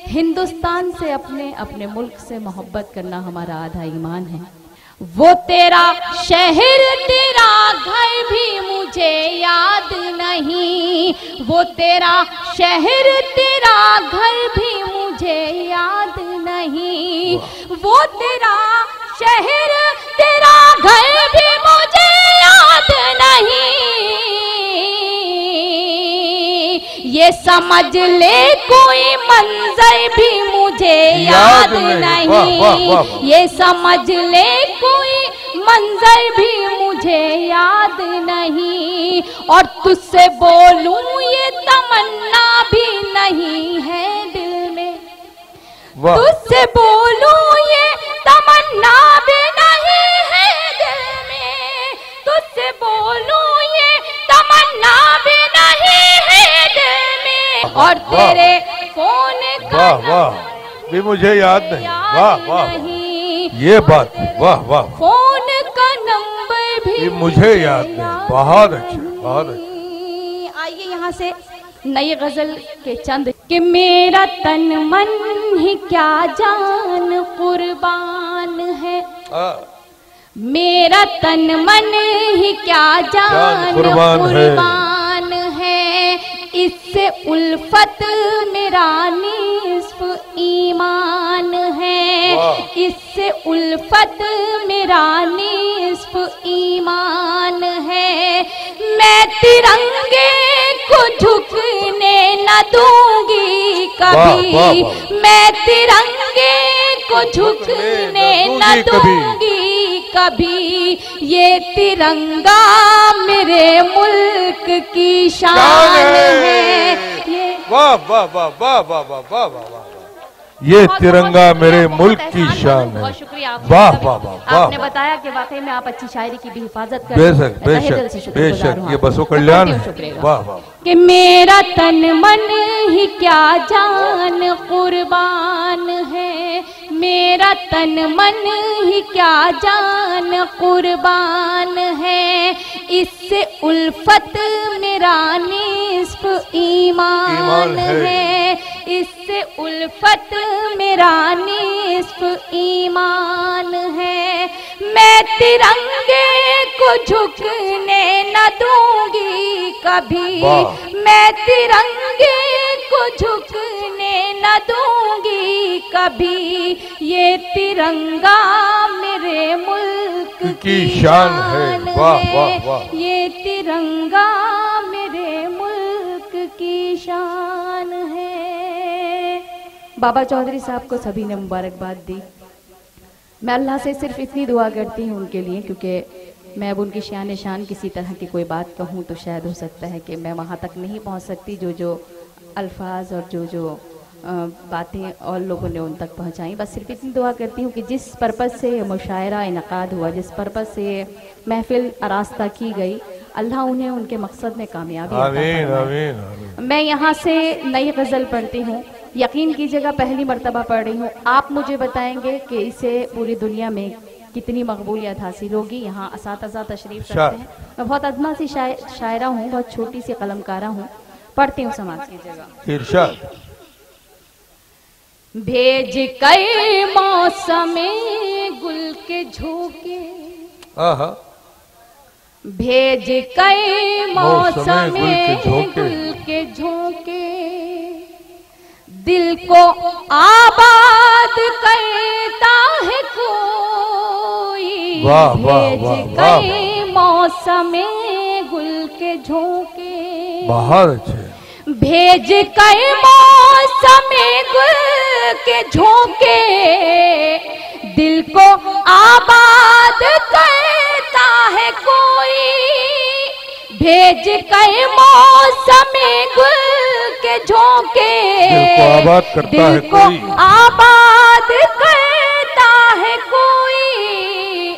हिंदुस्तान से, अपने अपने मुल्क से मोहब्बत करना हमारा आधा ईमान है। वो तेरा शहर तेरा घर भी मुझे याद नहीं, वो तेरा शहर तेरा घर भी मुझे याद नहीं, वो तेरा शहर तेरा घर भी मुझे याद नहीं, ये समझ ले कोई मंजर भी मुझे याद नहीं, ये समझ ले कोई मंजर भी मुझे याद नहीं, और तुझसे बोलूं ये तमन्ना भी नहीं है दिल में, तुझसे बोलूं ये तमन्ना भी नहीं है दिल में, तुझसे बोलूं ये तमन्ना भी नहीं है दिल में, और तेरे फोन का भी मुझे याद नहीं। वाह वाह, ये बात, वाह वाह, फोन का नंबर भी मुझे याद नहीं। बहुत अच्छा, बहुत अच्छा। आइए यहाँ से नई गजल के चंद कि मेरा तन मन ही क्या जान कुर्बान है, मेरा तन मन ही क्या जान कुर्बान है, इससे उल्फत मेरा निस्फ ईमान है, इससे उल्फत मेरा निस्फ ईमान है, मैं तिरंगे को झुकने न दूंगी कभी, मैं तिरंगे को झुकने न दूंगी कभी, ये तिरंगा मेरे मुल्क की शान है, ये वाह वाह वाह वाह वाह वाह वाह वाह, ये तिरंगा मेरे मुल्क की शान है। बहुत शुक्रिया आपका, वाह वाह वाह, आपने बताया कि वाकई में आप अच्छी शायरी की भी हिफाजत करते हैं। बेशक बेशक बेशक, ये बसो कल्याण है। वाह वाह, कि मेरा तन मन ही क्या जान कुर्बान है, मेरा तन मन ही क्या जान कुर्बान है, इससे उल्फत मेरा निस्फ ईमान है, इससे उल्फत मेरा निस्फ ईमान है, मैं तिरंगे को झुकने न दूंगी कभी, मैं तिरंगे को झुकने न दूंगी कभी, ये तिरंगा मेरे मुल्क की शान है। वाह वाह वाह, ये तिरंगा मेरे मुल्क की शान है। बाबा चौधरी साहब को सभी ने मुबारकबाद दी। मैं अल्लाह से सिर्फ इतनी दुआ करती हूँ उनके लिए, क्योंकि मैं अब उनकी शान शान किसी तरह की कोई बात कहूँ तो शायद हो सकता है कि मैं वहाँ तक नहीं पहुँच सकती जो अल्फाज और जो बातें और लोगों ने उन तक पहुँचाई। बस सिर्फ इतनी दुआ करती हूँ कि जिस पर्पज़ से मुशायरा इनकाद हुआ, जिस पर्पज़ से महफिल आरास्ता की गई, अल्लाह उन्हें उनके मकसद में कामयाबी अता फरमाए। मैं यहाँ से नई गज़ल पढ़ती हूँ, यकीन कीजिएगा पहली मर्तबा पढ़ रही हूँ। आप मुझे बताएंगे कि इसे पूरी दुनिया में कितनी मकबूलियत हासिल होगी। यहाँ असातिज़ा तशरीफ रखते हैं। मैं बहुत अदना सी शायरा हूँ, बहुत छोटी सी कलमकारा हूँ, पढ़ती हूँ, समाज कीजिएगा। भेज कई मौसमे गुल के झोंके, भेज कई मौसमे गुल के झोंके, दिल को आबाद करता है कोई, भेज कई मौसमे गुल के झोंके, बहुत अच्छे, भेज कई मौसमे गुल के झोंके, दिल को आबाद करता है कोई, भेज कई मौसमे गुल के झोंके, दिल को आबाद करता है कोई,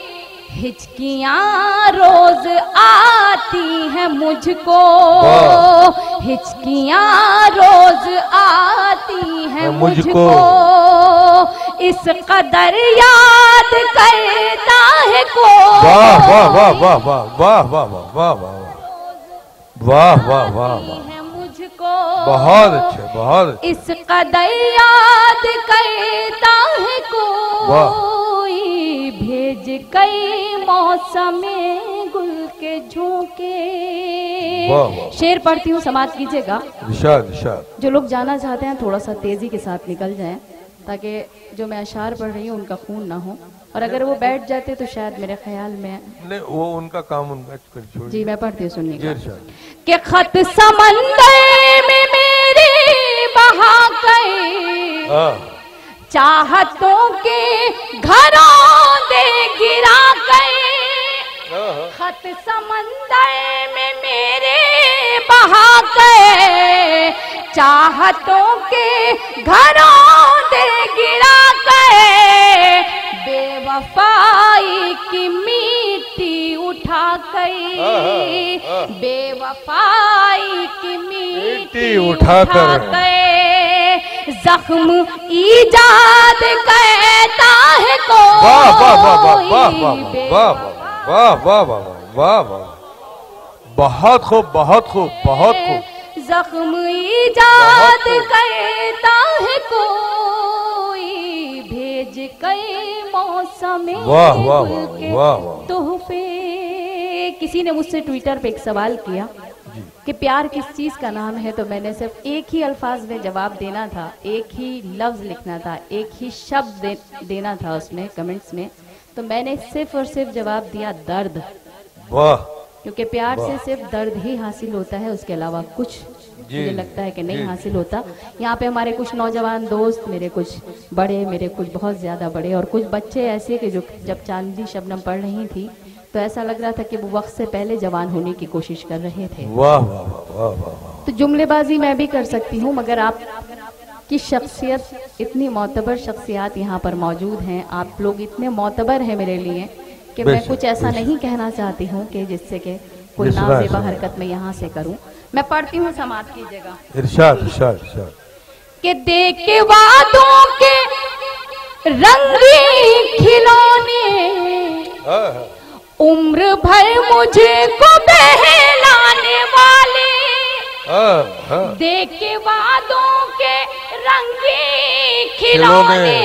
हिचकियाँ रोज आती हैं मुझको, हिचकियाँ रोज आती हैं मुझको, इस कदर याद करता है कोई। वाह वाह वाह वाह वाह वाह वाह वाह वाह वाह वाह वाह वाह वाह, मुझको बहुत अच्छे, बहुत अच्छे। इस कदर याद करता है कोई, भेज कई मौसम गुल के झोंके। वाह वाह। शेर पढ़ती हूँ, समाप्त कीजिएगा। इरशाद इरशाद। जो लोग जाना चाहते हैं थोड़ा सा तेजी के साथ निकल जाएं, ताकि जो मैं अशार पढ़ रही हूँ उनका खून ना हो, और अगर वो बैठ जाते तो शायद मेरे ख्याल में नहीं, वो उनका काम उनका छोड़। जी मैं पढ़ती हूँ, सुनिए। कि खत समंदर में मेरे बहा गए, चाहतों के घरों दे गिरा गए। खत समंदर में मेरे बहा गए, चाहतों के घरों दे गिरा गए। बेवफाई की मिट्टी उठा गई, बेवफाई की मिट्टी उठा गए। जख्म ईजाद कहता है कोई। वाह वाह वाह वाह वाह वाह वाह वाह वाह वाह वाह, बहुत खूब, बहुत खूब, बहुत खूब। जख्म ईजाद कहता है कोई, भेज कई मौसम वाह वाह वाह वाह। तोहफे। किसी ने मुझसे ट्विटर पे एक सवाल किया कि प्यार किस चीज का नाम है, तो मैंने सिर्फ एक ही अल्फाज में जवाब देना था, एक ही लफ्ज लिखना था, एक ही शब्द देना था उसमें कमेंट्स में, तो मैंने सिर्फ और सिर्फ जवाब दिया दर्द। वाह। क्योंकि प्यार से सिर्फ दर्द ही हासिल होता है, उसके अलावा कुछ मुझे लगता है कि नहीं हासिल होता। यहाँ पे हमारे कुछ नौजवान दोस्त, मेरे कुछ बड़े, मेरे कुछ बहुत ज्यादा बड़े, और कुछ बच्चे ऐसे कि जो जब चांदनी शबनम पढ़ रही थी तो ऐसा लग रहा था कि वो वक्त से पहले जवान होने की कोशिश कर रहे थे। वाह वाह वाह वाह। तो जुमलेबाजी मैं भी कर सकती हूँ, मगर आप की शख्सियत, इतनी मोतबर शख्सियात यहाँ पर मौजूद हैं, आप लोग इतने मोतबर हैं मेरे लिए कि मैं कुछ ऐसा नहीं कहना चाहती हूँ कि जिससे कि कोई नाज़ेबा हरकत में यहाँ से करूँ। मैं पढ़ती हूँ, समाप्त कीजिएगा। इरशाद इरशाद इरशाद। कि देख के वादों के रंगीन खिलौने, उम्र भर मुझे को बहलाने वाले। देख के वादों के रंगीन खिलौने,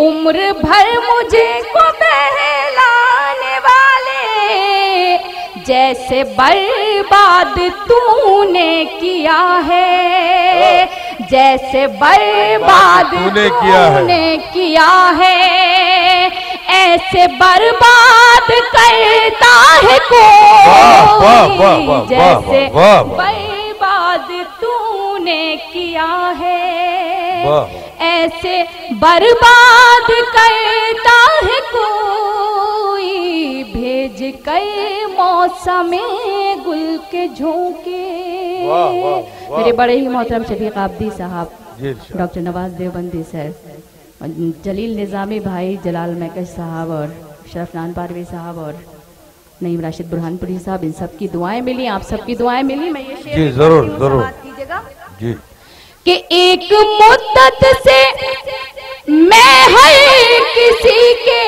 उम्र भर मुझे को बहलाने वाले। जैसे बर्बाद तूने किया है, जैसे बर्बाद तूने किया है, ऐसे बर्बाद करता है कोई। जैसे बर्बाद तूने किया है, ऐसे बर्बाद करता है कोई। भेज कई मौसम गुल के झोंके। मेरे बड़े ही मोहतरम शफीक आबदी साहब, डॉक्टर नवाज देवबंदी सर, जलील निजामी भाई, जलाल मैकश साहब और शरफ नान पारवी साहब और नईम राशिद बुरहानपुरी साहब, इन सब की दुआएं मिली, आप सबकी दुआएं मिली। मैं ये शेर जरूर जरूर कीजिएगा जी। कि एक मुद्दत से मैं हर किसी के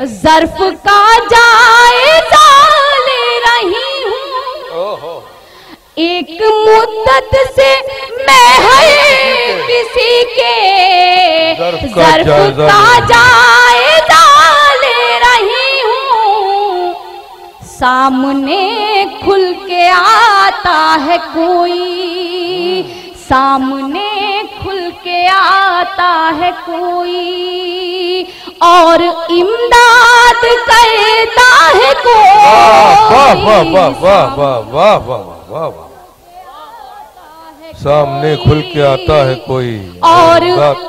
ज़र्फ का जायज़ा ले रही हूँ। एक मुद्दत से मैं हर किसी के ज़र्फ का जायज़ा ले रही हूँ। सामने खुल के आता है कोई, सामने खुल के आता है कोई, और इमदाद करता है कोई। वाह वाह वाह वाह वाह वाह वाह वाह वाह। सामने खुल के आता है कोई और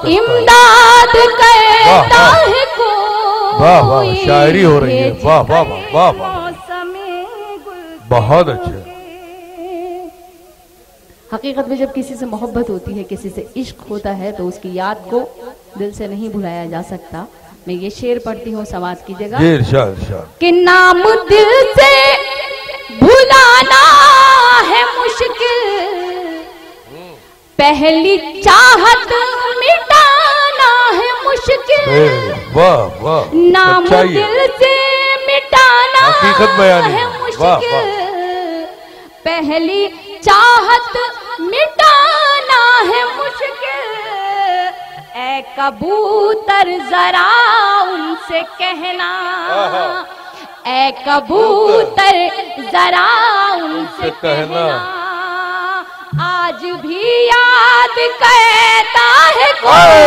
इमदाद करता है कोई। वाह वाह, शायरी हो रही है। वाह वाह वाह वाह, बहुत अच्छे। हकीकत में जब किसी से मोहब्बत होती है, किसी से इश्क होता है, तो उसकी याद को दिल से नहीं भुलाया जा सकता। मैं ये शेर पढ़ती हूँ, समाज कीजिएगा। कि नाम दिल से भुलाना है मुश्किल, पहली चाहत मिटाना है मुश्किल। वाह वाह, नाम दिल से मिटाना हकीकत बयानी है मुश्किल, पहली चाहत मिटाना है मुश्किल, ऐ कबूतर जरा उनसे कहना, ऐ कबूतर जरा उनसे कहना, आज भी याद करता है कोई।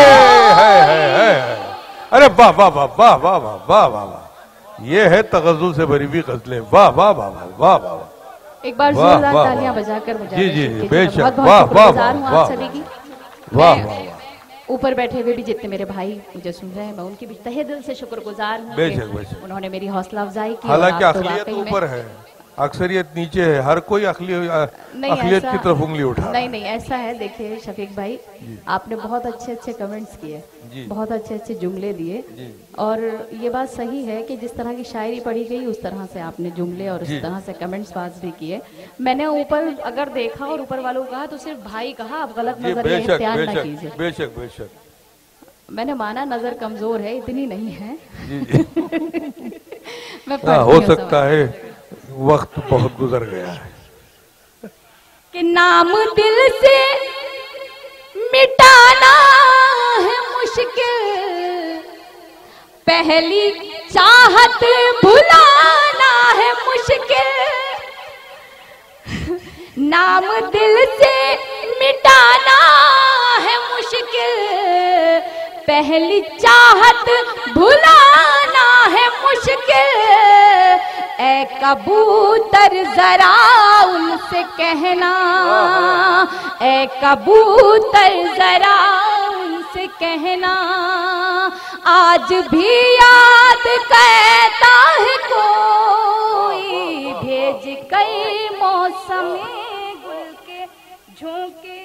अरे वाह वाह वाह वाह वाह वाह वाह वाह वाह, ये है तगज़्ज़ुल से भरी हुई गजलें। वाह वाह वाह वाह वाह वाह। एक बार जोरदार तालियां बजाकर मुझे जी जी जी बेशक। बहुत वाह बहुत वाह शुक्रगुजार हूं आप सभी की। वाह वाह। ऊपर बैठे हुए भी जितने मेरे भाई मुझे सुन रहे हैं, मैं उनकी भी तहे दिल से शुक्रगुजार हूँ। बेशक बेशक। उन्होंने मेरी हौसला अफजाई की। हालांकि अक़लियत ऊपर है, अक्सरियत नीचे है, हर कोई अक़लियत की तरफ उंगली उठा। नहीं नहीं ऐसा है, देखिए शफीक भाई आपने बहुत अच्छे अच्छे कमेंट्स किए, बहुत अच्छे अच्छे जुमले दिए, और ये बात सही है कि जिस तरह की शायरी पढ़ी गई उस तरह से आपने जुमले और उस तरह से कमेंट्स पास भी किए। मैंने ऊपर अगर देखा और ऊपर वालों को कहा तो सिर्फ भाई कहा, आप गलत नजरिए इख्तियार न कीजिए। बेशक बेशक। मैंने माना नजर कमजोर है, इतनी नहीं है। मैं हो सकता है वक्त बहुत गुजर गया है कि नाम दिल से मिटाना है मुश्किल, पहली चाहत भुलाना है मुश्किल, नाम दिल से मिटाना है मुश्किल, पहली चाहत भुलाना है मुश्किल, ऐ कबूतर जरा उनसे कहना, ऐ कबूतर जरा उनसे कहना, आज भी याद करता है कोई, भेज कई मौसमी गुल के झोंके।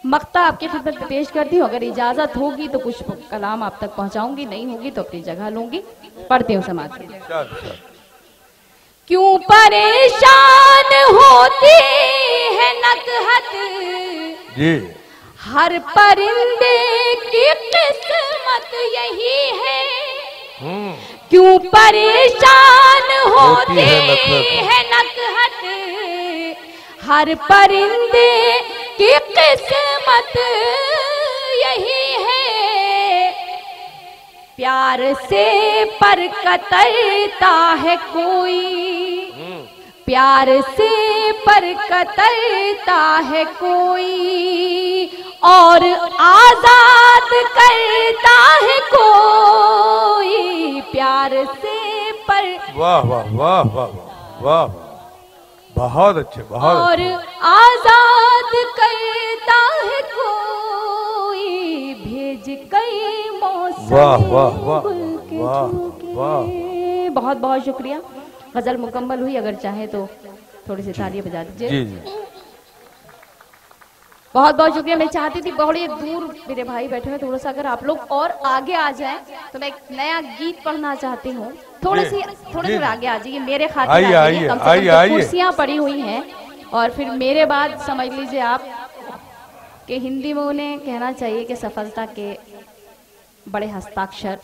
मक्ता आपके खिदमत में पेश करती हूँ, अगर इजाजत होगी तो कुछ कलाम आप तक पहुँचाऊंगी, नहीं होगी तो अपनी जगह लूंगी। पढ़ती हूँ समाज में। क्यों परेशान होती है नकहत जी, हर परिंदे की किस्मत यही है, क्यों परेशान होती है नकहत, हर परिंदे की किस्मत यही है, प्यार से पर कतरता है कोई, प्यार से पर कतरता है कोई, और आजाद करता है कोई, प्यार से पर। वाह वाह वाह वाह वाह, बहुत अच्छे, बहुत और आजाद करता है कोई, भेज कई मौसम। वाह वाह वाह वाह वाह। बहुत बहुत शुक्रिया। गजल मुकम्मल हुई, अगर चाहे तो थोड़ी सी तालियां बजा दीजिए। जी जी बहुत बहुत शुक्रिया। मैं चाहती थी बड़ी दूर मेरे भाई बैठे हुए, थोड़ा सा अगर आप लोग और आगे आ जाएं तो मैं एक नया गीत पढ़ना चाहती हूँ। थोड़े आगे आ जाइए, मेरे खातिर आइए, कम से कम कुर्सियां पड़ी हुई हैं। और फिर मेरे बाद समझ लीजिए आप कि हिंदी में उन्हें कहना चाहिए कि सफलता के बड़े हस्ताक्षर,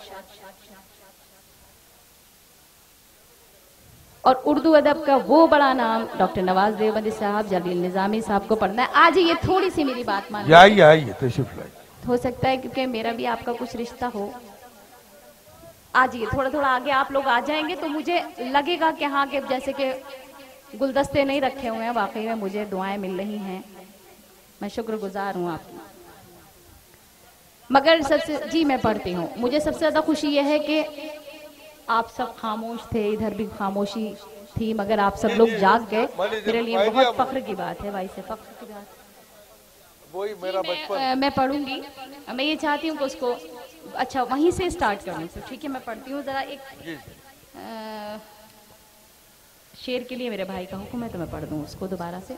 और उर्दू अदब का वो बड़ा नाम डॉक्टर नवाज देवबंदी साहब, जलील निजामी साहब को पढ़ना है। आज ये थोड़ी सी मेरी बात मान, आइए तशरीफ लाइए। हो सकता है क्योंकि मेरा भी आपका कुछ रिश्ता हो। आज ये थोड़ा थोड़ा आगे आप लोग आ जाएंगे तो मुझे लगेगा कि हाँ, कि जैसे कि गुलदस्ते नहीं रखे हुए हैं, वाकई में मुझे दुआएं मिल रही हैं। मैं शुक्रगुजार हूँ आपकी। मगर सबसे जी मैं पढ़ती हूँ, मुझे सबसे ज्यादा खुशी यह है कि आप सब खामोश थे, इधर भी खामोशी थी, मगर आप सब लोग जाग गए। मेरे लिए बहुत फख्र की बात है भाई, से फख्र की बात। वही मेरा बचपन। मैं पढ़ूंगी, मैं ये चाहती हूँ कि उसको अच्छा वहीं से स्टार्ट करने से। ठीक है, मैं पढ़ती हूँ जरा। एक शेर के लिए मेरे भाई का हुक्म है तो मैं पढ़ दूँ उसको दोबारा से।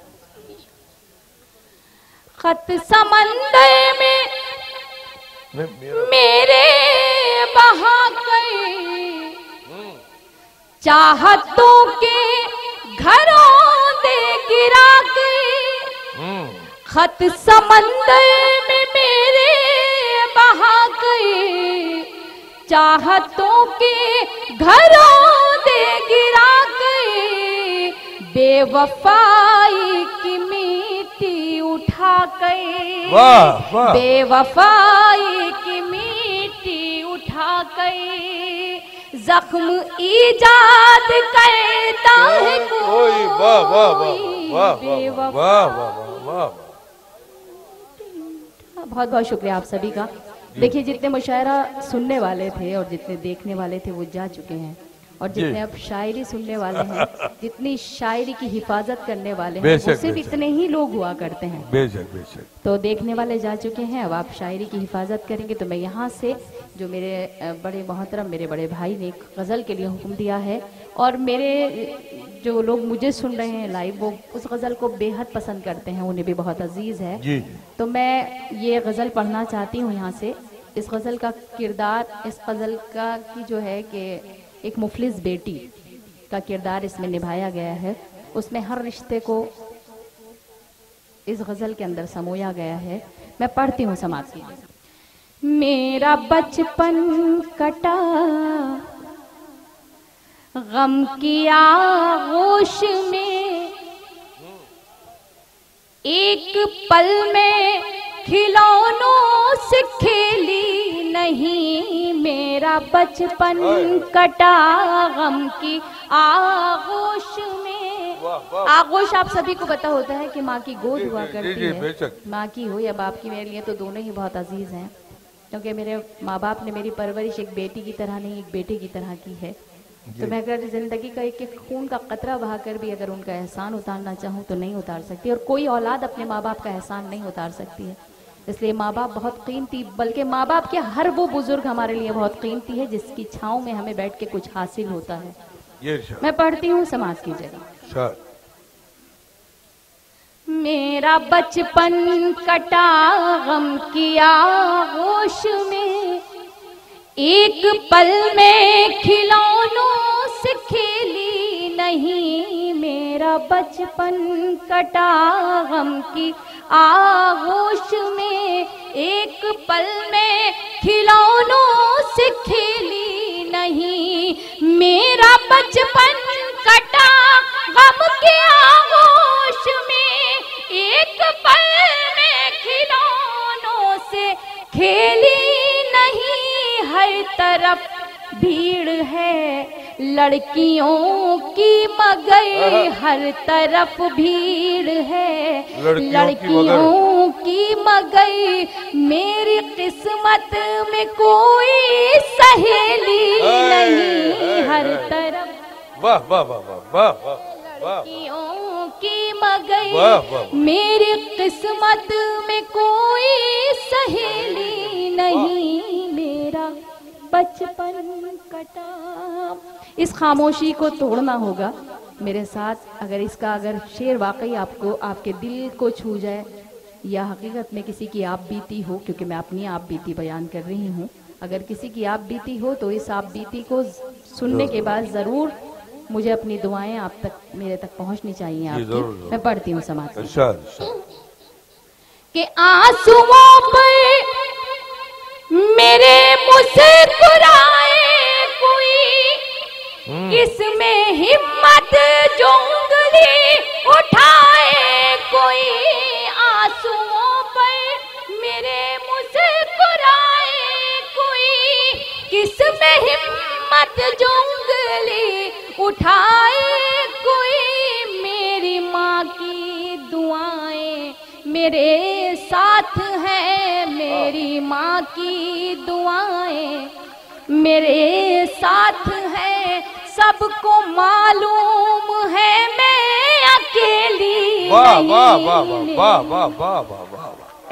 खत समंदर में मेरे बहा गई, चाहतों के घरों दे गिरा गई, खत समंदर में मेरे बहा गई, चाहतों के घरों दे गिरा गई, बेवफाई की मिट्टी उठा कर, वाह वाह, बेवफाई की मिट्टी उठा कर जख्म ईजाद करता है कोई। वाह वाह वाह वाह वाह वाह वाह। बहुत बहुत शुक्रिया आप सभी का। देखिए जितने मुशायरा सुनने वाले थे और जितने देखने वाले थे वो जा चुके हैं, और जितने अब शायरी सुनने वाले हैं, जितनी शायरी की हिफाजत करने वाले हैं, वो सिर्फ इतने ही लोग हुआ करते हैं। बेशक बेशक। तो देखने वाले जा चुके हैं, अब आप शायरी की हिफाजत करेंगे। तो मैं यहाँ से जो मेरे बड़े मोहतरम मेरे बड़े भाई ने एक गज़ल के लिए हुक्म दिया है, और मेरे जो लोग मुझे सुन रहे हैं लाइव वो उस गज़ल को बेहद पसंद करते हैं, उन्हें भी बहुत अजीज़ है जी। तो मैं ये गज़ल पढ़ना चाहती हूँ यहाँ से। इस गज़ल का किरदार, इस गज़ल का की जो है कि एक मुफलिस बेटी का किरदार इसमें निभाया गया है, उसमें हर रिश्ते को इस गज़ल के अंदर समोया गया है। मैं पढ़ती हूँ, समाज की। मेरा बचपन कटा गम की आगोश में, एक पल में खिलौनों से खेली नहीं। मेरा बचपन कटा गम की आगोश में। आगोश आप सभी को पता होता है कि माँ की गोद हुआ करती है। माँ की हो या बाप की, मेरे लिए तो दोनों ही बहुत अजीज हैं, क्योंकि मेरे माँ बाप ने मेरी परवरिश एक बेटी की तरह नहीं एक बेटे की तरह की है। तो मैं अगर जिंदगी का एक एक खून का कतरा बहाकर भी अगर उनका एहसान उतारना चाहूँ तो नहीं उतार सकती, और कोई औलाद अपने माँ बाप का एहसान नहीं उतार सकती है। इसलिए माँ बाप बहुत कीमती, बल्कि माँ बाप के हर वो बुजुर्ग हमारे लिए बहुत कीमती है जिसकी छाँव में हमें बैठ के कुछ हासिल होता है। मैं पढ़ती हूँ, समाज की जगह। मेरा बचपन कटा गम की आगोश में, एक पल में खिलौनों से खेली नहीं। मेरा बचपन कटा गम की आगोश में, एक पल में खिलौनों से खेली नहीं। मेरा बचपन कटा गम के आगोश में, एक पल में खिलौनों से खेली नहीं। हर तरफ भीड़ है लड़कियों की मगर, हर तरफ भीड़ है लड़कियों की मगर। मेरी किस्मत में कोई सहेली नहीं। हर तरफ वाह वाह वाह वाह वाह, लड़कियों की मगर। मेरी किस्मत में कोई सहेली नहीं। मेरा बचपन कटा। इस खामोशी को तोड़ना होगा मेरे साथ। अगर शेर वाकई आपको आपके दिल को छू जाए, या हकीकत में किसी की आप बीती हो, क्योंकि मैं अपनी आप बीती बयान कर रही हूँ, अगर किसी की आप बीती हो तो इस आप बीती को सुनने के बाद जरूर मुझे अपनी दुआएं आप तक, मेरे तक पहुंचनी चाहिए आपकी। मैं पढ़ती हूँ, समाज के आंसुओं पर मेरे मुस्कुराए कोई, किसमें हिम्मत जो उंगली उठाए कोई। आंसुओं पर मेरे मुस्कुराए कोई, किसमें हिम्मत जो उंगली उठाए कोई। मेरी माँ की दुआएं मेरे साथ हैं, मेरी माँ की दुआएं मेरे साथ हैं। सबको मालूम है मैं अकेली नहीं।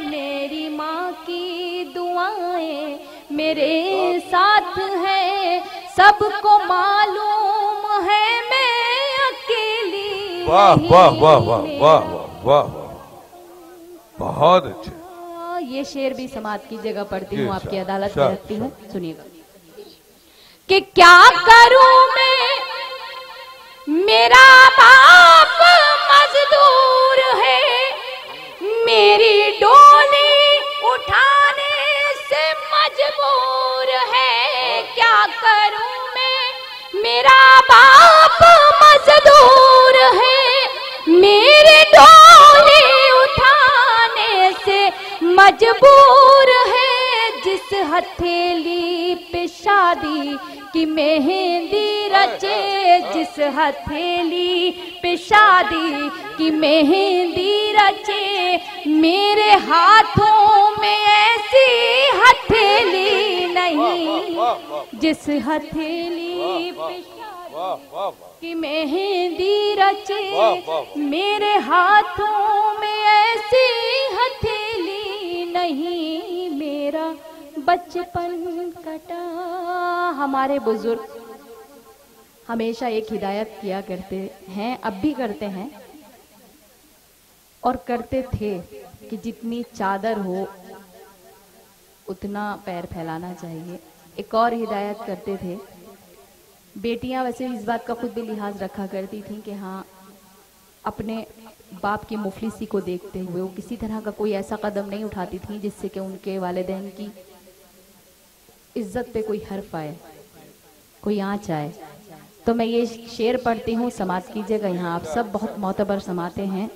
मेरी माँ की दुआएं मेरे साथ हैं, सबको मालूम है मैं अकेली। वाह वाह वाह वाह वाह वाह, बहुत अच्छे। ये शेर भी समाज की जगह पढ़ती हूँ, आपकी अदालत में रखती हूँ, सुनिएगा। कि क्या करूं मैं, मेरा बाप मजदूर है, मेरी डोली उठाने से मजबूर है। क्या करूं मैं, मेरा बाप मजदूर है, मेरे डोली उठाने से मजबूर है। जिस हथेली पे शादी की मेहंदी रचे, जिस हथेली पे शादी की मेहंदी रचे, मेरे हाथों में ऐसी हथेली नहीं। जिस हथेली पे कि मेहंदी रचे, मेरे हाथों में ऐसी हथेली नहीं। मेरा बचपन कटा। हमारे बुजुर्ग हमेशा एक हिदायत किया करते हैं, अब भी करते हैं और करते थे कि जितनी चादर हो उतना पैर फैलाना चाहिए। एक और हिदायत करते थे, बेटियां वैसे इस बात का खुद भी लिहाज रखा करती थीं कि हाँ, अपने बाप की मुफलिसी को देखते हुए वो किसी तरह का कोई ऐसा कदम नहीं उठाती थीं जिससे कि उनके वालिदैन की इज्जत पे कोई हर्फ आए, कोई आँच आए। तो मैं ये शेर पढ़ती हूँ, समात कीजिएगा। यहाँ आप सब बहुत मोतबर समाते हैं,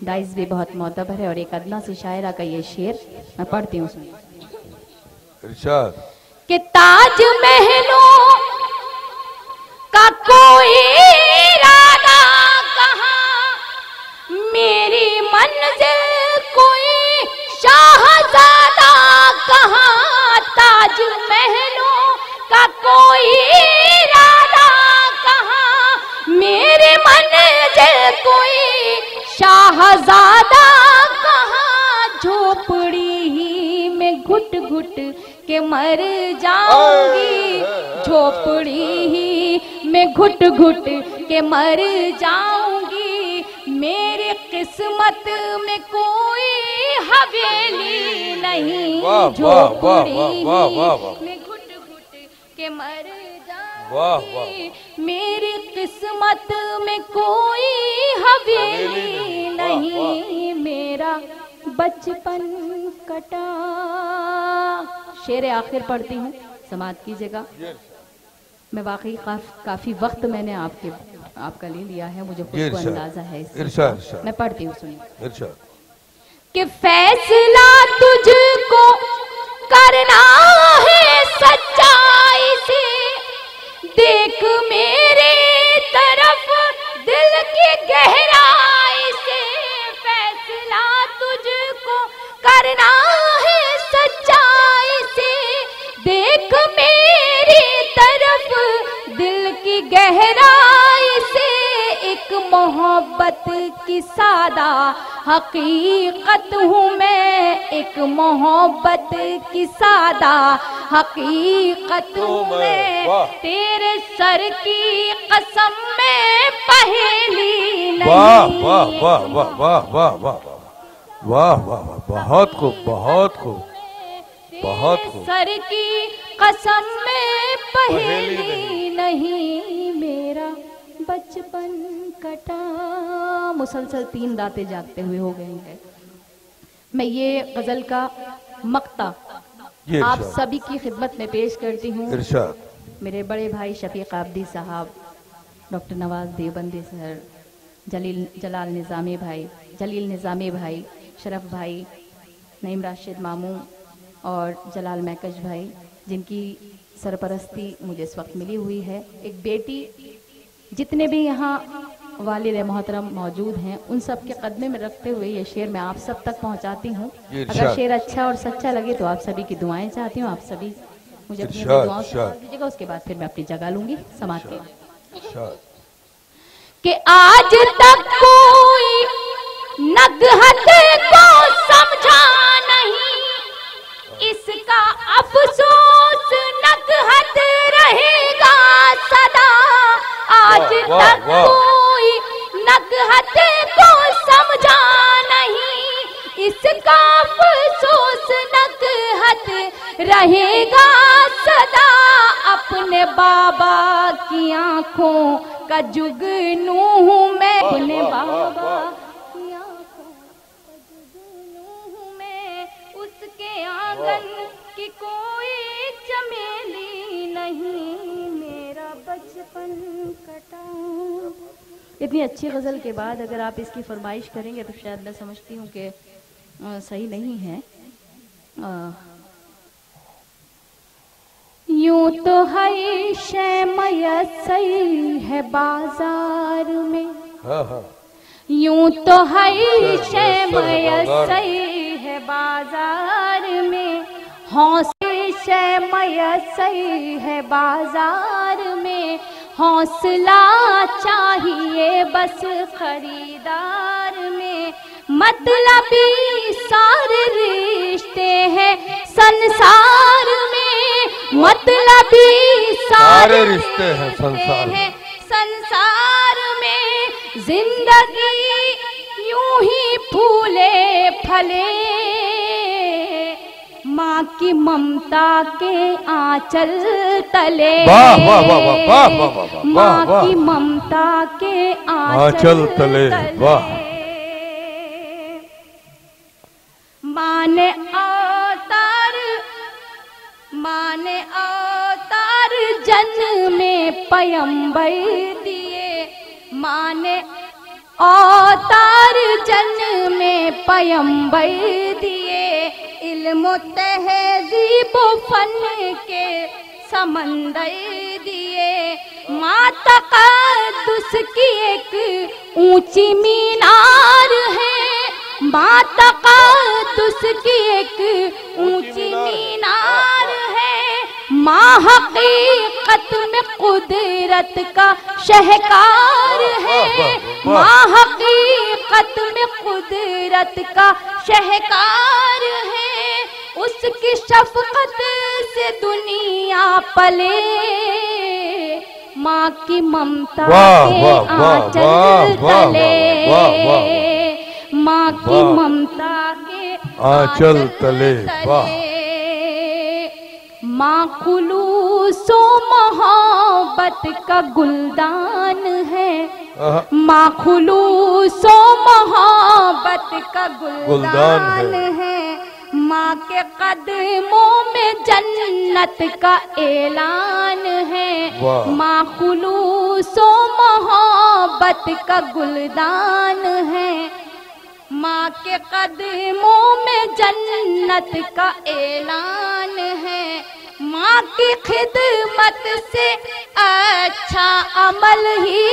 दाइस भी बहुत मोतबर है, और एक अदना सी शायरा का ये शेर मैं पढ़ती हूँ, सुनिए। इरशाद कि ताज महलों का कोई इरादा कहाँ, मेरी मंजिल कोई शाहजादा कहाँ। ताज महलों का कोई इरादा कहाँ, मेरी मंजिल कोई शाहजादा कहाँ। झोपड़ी ही में घुट घुट के मर जाऊंगी, झोपड़ी ही में घुट घुट के मर जाऊंगी। मेरी किस्मत में कोई हवेली नहीं, झोपड़ी ही में घुट घुट के मर जाऊंगी। मेरी किस्मत में कोई हवेली नहीं, मेरा बचपन कटा। शेर आखिर पढ़ती हूँ, समात कीजिएगा। मैं वाकई काफी वक्त मैंने आपका ले लिया है, मुझे खुद को अंदाजा है इससे। मैं पढ़ती हूँ, सुनिए। कि फैसला तुझको करना है सच्चाई से, देख मेरे तरफ दिल की गहराई से। फैसला तुझको करना है सच्चाई से, देख मेरी तरफ दिल की गहराई से। एक मोहब्बत की सादा हकीकत हूँ मैं, एक मोहब्बत की सादा हकीकत हूँ मैं। तेरे सर की कसम में पहेली नहीं। वाह वाह वाह वाह वाह वाह वाह वाह वाह, बहुत खूब, बहुत खूब, बहुत खूब। सर की कसम में पहेली नहीं, मेरा बचपन कटा। मुसलसल 3 रातें जागते हुए हो गए हैं। मैं ये गजल का मक्ता आप सभी की खिदमत में पेश करती हूँ। मेरे बड़े भाई शफीक आबदी साहब, डॉक्टर नवाज देवबंदी सर, जलाल निज़ामी भाई, शरफ भाई, नईम राशिद मामू और जलाल मैकश भाई, जिनकी सरपरस्ती मुझे इस वक्त मिली हुई है। एक बेटी, जितने भी यहाँ वालिद मोहतरम मौजूद हैं, उन सब के कदमे में रखते हुए ये शेर मैं आप सब तक पहुँचाती हूँ। अगर शेर अच्छा और सच्चा लगे तो आप सभी की दुआएं चाहती हूँ। आप सभी मुझे अपनी दुआओं से नवाज दीजिएगा, उसके बाद फिर मैं अपनी जगह लूंगी। समाप्ति कि आज तक कोई नगहत को समझा नहीं, इसका अफसोस नगहत रहेगा सदा। आज तक कोई नगहत को समझा नहीं, इसका अफसोस नगहत रहेगा सदा। अपने बाबा की आंखों का जुगनू हूँ मैं, अपने बाबा की आंखों का जुगनू हूँ मैं। उसके आंगन की कोई चमेली नहीं, मेरा बचपन कटा। इतनी अच्छी गज़ल के बाद अगर आप इसकी फरमाइश करेंगे तो शायद मैं समझती हूँ कि सही नहीं है। यूं तो है शैमय सही है बाजार में, यूं तो है शैमय सही है बाजार में, हौसले शैमय सही है बाजार में, हौसला चाहिए बस खरीदार में, मतलबी सारे रिश्ते हैं संसार में, मतलबी सारे रिश्ते हैं संसार में, जिंदगी यूं ही फूले फले, माँ की ममता के आंचल तले, माँ की ममता के आंचल तले, माने अवतार जन्म में पयंबर दिए, माने अवतार जन्म में पयंबर दिए, इल्म तहज़ीब फन के समंदर दिए, माँ तक़द्दुस की एक ऊंची मीनार है, माँ तक़द्दुस की एक ऊंची मीनार है, माँ हकीकत में कुदरत का शहकार है, माँ हकीकत में कुदरत का शहकार है, उसकी शफकत से दुनिया पले, माँ की ममता के आंचल तले, माँ की ममता के आंचल तले, माँ खुलूसो मोहब्बत का गुलदान है, माँ खुलूसो मोहब्बत का गुलदान है, माँ के कदमों में जन्नत का ऐलान है, माँ खुलूसो मोहब्बत का गुलदान है, माँ के कदमों में जन्नत का ऐलान है, माँ की खिदमत से अच्छा अमल ही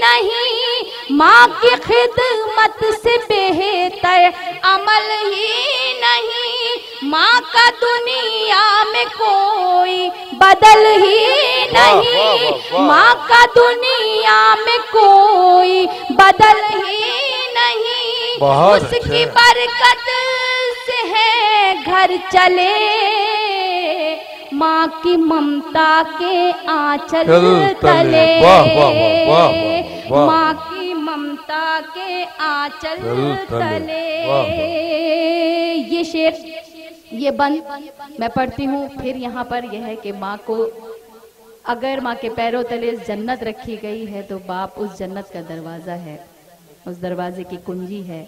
नहीं, माँ की खिदमत से बेहतर अमल ही नहीं, माँ का दुनिया में कोई बदल ही नहीं, माँ का दुनिया में कोई बदल ही नहीं, उसकी बरकत से है घर चले, माँ की ममता के आंचल तले, माँ की ममता के आंचल तले। ये शेर, ये बंद मैं पढ़ती हूँ। फिर यहाँ पर यह है कि माँ को अगर माँ के पैरों तले जन्नत रखी गई है तो बाप उस जन्नत का दरवाजा है, उस दरवाजे की कुंजी है।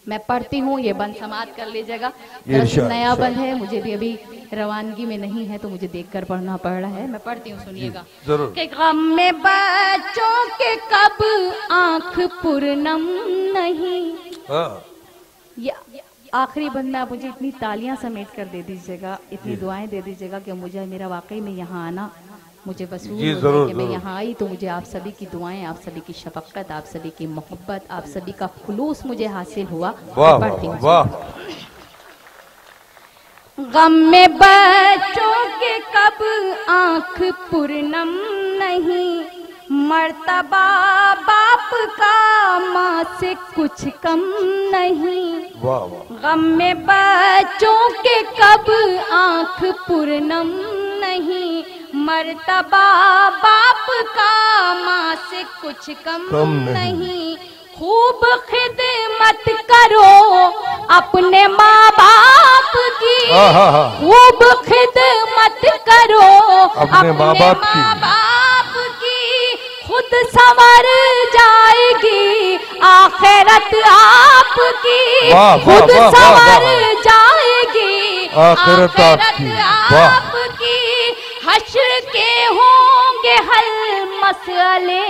मैं पढ़ती हूँ, ये बंद समाप्त कर लीजिएगा। नया बंद है, मुझे भी अभी रवानगी में नहीं है तो मुझे देखकर पढ़ना पड़ रहा है। मैं पढ़ती हूँ, सुनिएगा। कि गम में बच्चों के कब आंख पूर्णम नहीं। ये आखिरी बंद आप मुझे इतनी तालियां समेट कर दे दीजिएगा, इतनी दुआएं दे दीजिएगा कि मुझे मेरा वाकई में यहाँ आना मुझे वसूल हो कि मैं यहाँ आई तो मुझे आप सभी की दुआएं, आप सभी की शफकत, आप सभी की मोहब्बत, आप सभी का खुलूस मुझे हासिल हुआ। पढ़ती हूँ। गम में बच्चों के कब आंख पूर्णम नहीं, मर्तबा बाप का माँ से कुछ कम नहीं। गम में बच्चों के कब आंख पूर्णम नहीं, मर्तबा बाप का माँ से कुछ कम नहीं। खूब खिदमत करो अपने माँ बाप की, खूब खिदमत करो अपने माँ बाप की, खुद संवर जाएगी आखिरत आपकी, खुद संवर जाएगी आखिरत आपकी। हश्र के होंगे हल मसले,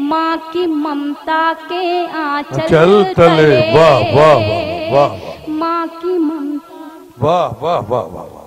माँ की ममता के आंचल चल तले। वाह वाह वाह वाह माँ की ममता। वाह वाह वाह वाह वाह।